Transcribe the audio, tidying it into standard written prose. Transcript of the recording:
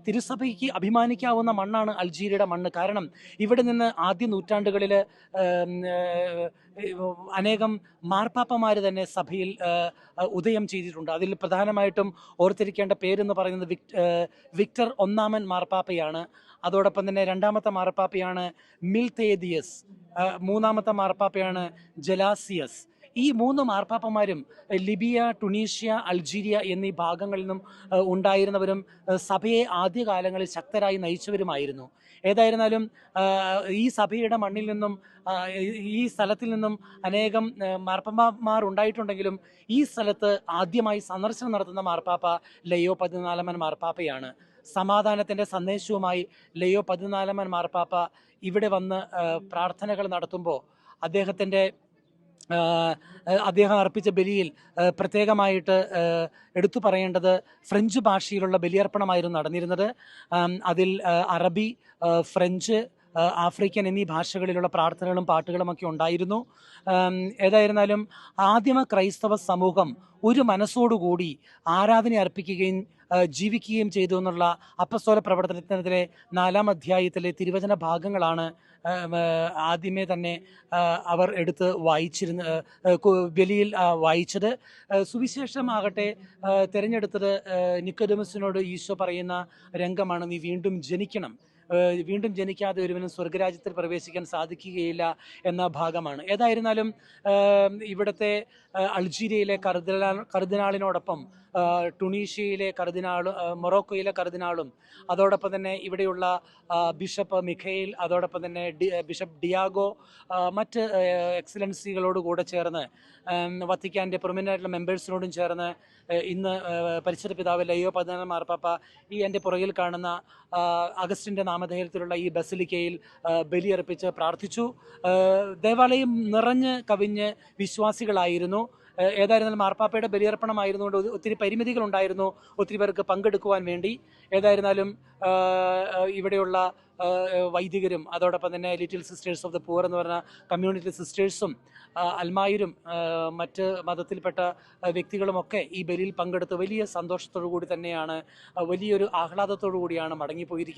തിരുസഭയ്ക്ക് അഭിമാനിക്കാവുന്ന മണ്ണാണ് അൾജീരിയയുടെ മണ്ണ്. കാരണം ഇവിടെ നിന്ന് ആദ്യ നൂറ്റാണ്ടുകളിൽ അനേകം മാർപ്പാപ്പമാർ തന്നെ സഭയിൽ ഉദയം ചെയ്തിട്ടുണ്ട്. അതിൽ പ്രധാനമായിട്ടും ഓർത്തിരിക്കേണ്ട പേരെന്ന് പറയുന്നത് വിക്ടർ ഒന്നാമൻ മാർപ്പാപ്പയാണ്. അതോടൊപ്പം തന്നെ രണ്ടാമത്തെ മാർപ്പാപ്പയാണ് മിൽതേദിയസ്, മൂന്നാമത്തെ മാർപ്പാപ്പയാണ് ജലാസിയസ്. ഈ മൂന്ന് മാർപ്പാപ്പമാരും ലിബിയ, ടുണീഷ്യ, അൾജീരിയ എന്നീ ഭാഗങ്ങളിൽ നിന്നും ഉണ്ടായിരുന്നവരും സഭയെ ആദ്യകാലങ്ങളിൽ ശക്തരായി നയിച്ചവരുമായിരുന്നു. ഏതായിരുന്നാലും ഈ സഭയുടെ മണ്ണിൽ നിന്നും ഈ സ്ഥലത്തിൽ നിന്നും അനേകം മാർപ്പാപ്പമാർ ഉണ്ടായിട്ടുണ്ടെങ്കിലും ഈ സ്ഥലത്ത് ആദ്യമായി സന്ദർശനം നടത്തുന്ന മാർപ്പാപ്പ ലയോ 14 മാർപ്പാപ്പയാണ്. സമാധാനത്തിൻ്റെ സന്ദേശവുമായി ലയോ 14 മാർപ്പാപ്പ ഇവിടെ വന്ന് പ്രാർത്ഥനകൾ നടത്തുമ്പോൾ അദ്ദേഹം അർപ്പിച്ച ബലിയിൽ പ്രത്യേകമായിട്ട് എടുത്തു പറയേണ്ടത് ഫ്രഞ്ച് ഭാഷയിലുള്ള ബലിയർപ്പണമായിരുന്നു നടന്നിരുന്നത്. അതിൽ അറബി, ഫ്രഞ്ച്, ആഫ്രിക്കൻ എന്നീ ഭാഷകളിലുള്ള പ്രാർത്ഥനകളും പാട്ടുകളുമൊക്കെ ഉണ്ടായിരുന്നു. ഏതായിരുന്നാലും ആദിമ ക്രൈസ്തവ സമൂഹം ഒരു മനസ്സോടുകൂടി ആരാധന അർപ്പിക്കുകയും ജീവിക്കുകയും ചെയ്തു എന്നുള്ള അപ്പസ്തോല പ്രവർത്തനത്തിലെ 4-ാം അധ്യായത്തിലെ തിരുവചന ഭാഗങ്ങളാണ് ആദ്യമേ തന്നെ അവർ എടുത്ത് ബലിയിൽ വായിച്ചത്. സുവിശേഷമാകട്ടെ തിരഞ്ഞെടുത്തത് നിക്കോദെമസിനോട് ഈശോ പറയുന്ന രംഗമാണ്, നീ വീണ്ടും ജനിക്കണം, വീണ്ടും ജനിക്കാതെ ഒരുവനും സ്വർഗരാജ്യത്തിൽ പ്രവേശിക്കാൻ സാധിക്കുകയില്ല എന്ന ഭാഗമാണ്. ഏതായിരുന്നാലും ഇവിടുത്തെ അൾജീരിയയിലെ കർദിനാളിനോടൊപ്പം ടുണീഷ്യയിലെ മൊറോക്കോയിലെ കർദിനാളും അതോടൊപ്പം തന്നെ ഇവിടെയുള്ള ബിഷപ്പ് മിഖേൽ, അതോടൊപ്പം തന്നെ ബിഷപ്പ് ഡിയാഗോ, മറ്റ് എക്സലൻസികളോട് കൂടെ ചേർന്ന് വത്തിക്കാൻ്റെ പ്രൊമിനൻ്റായിട്ടുള്ള മെമ്പേഴ്സിനോടും ചേർന്ന് ഇന്ന് പരിശുദ്ധ പിതാവ് ലയോ 14 മാർപ്പാപ്പ ഈ എൻ്റെ പുറകിൽ കാണുന്ന അഗസ്റ്റിൻ്റെ നാമധേയത്തിലുള്ള ഈ ബസിലിക്കയിൽ ബലിയർപ്പിച്ച് പ്രാർത്ഥിച്ചു. ദേവാലയം നിറഞ്ഞ് കവിഞ്ഞ് വിശ്വാസികളായിരുന്നു. ഏതായിരുന്നാലും മാർപ്പാപ്പയുടെ ബലിയർപ്പണമായിരുന്നുകൊണ്ട് ഒത്തിരി പരിമിതികളുണ്ടായിരുന്നു ഒത്തിരി പേർക്ക് പങ്കെടുക്കുവാൻ വേണ്ടി. ഏതായിരുന്നാലും ഇവിടെയുള്ള വൈദികരും അതോടൊപ്പം തന്നെ little sisters of the poor എന്ന് പറഞ്ഞ കമ്മ്യൂണിറ്റി സിസ്റ്റേഴ്സും അൽമായരും മറ്റ് മതത്തിൽപ്പെട്ട വ്യക്തികളുമൊക്കെ ഈ ബലിയിൽ പങ്കെടുത്ത് വലിയ സന്തോഷത്തോടു കൂടി തന്നെയാണ്, വലിയൊരു ആഹ്ലാദത്തോടു കൂടിയാണ് മടങ്ങിപ്പോയിരിക്കുന്നത്.